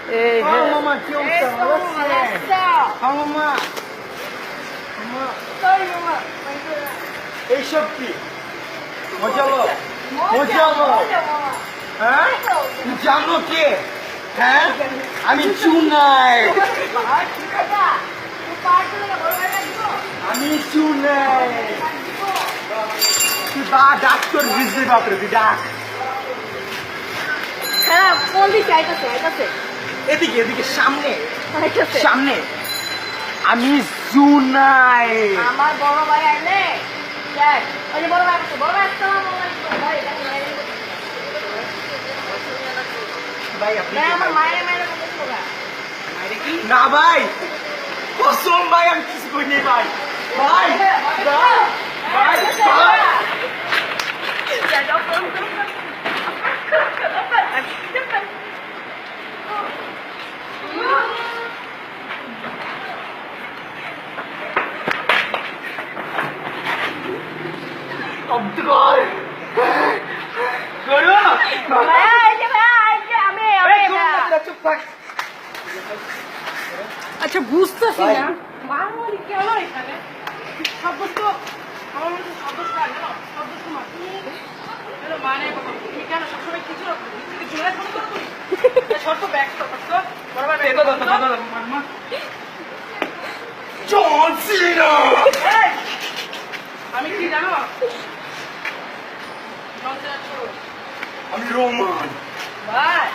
Hey, Oh, Mama, que Oh, Mama. Mama. sorry, Mama. এইসব কি মজালো মজালো হ্যাঁ জানো কে হ্যাঁ আমি চুনাই আমি চুনাই তুই বা ডাক্তার বুঝতে পারবে তুই ডাক হ্যাঁ কোন দিকে আইতাছে আইতাছে এদিকে এদিকে সামনে আইতাছে সামনে আমি চুনাই আমার বড় ভাই আইলে দেখ ওই যে বড় ভাই আসছে বড় ভাই আসসালামু আলাইকুম ভাই ভাই আপনি ভাই আমার মায়ের মায়ের কথা ছিল না মাইরে কি না ভাই কসম ভাই আমি কিছু করিনি ভাই ভাই ভাই ভাই ভাই অব্দুল করো চুপ থাক আচ্ছা বুঝতেছি না মারামারি কেন এখানে শব্দ তো আমার মনে হচ্ছে শব্দ লাগে না শব্দ তোমার হ্যালো মানে তুমি কেন সবসময় কিছু কিছু না ফোন করো তুমি ছোট ব্যাগ তো বরাবর বেগো দাদা মাম্মা জন সিনা আমি কি জানো আমি রোমান ভাই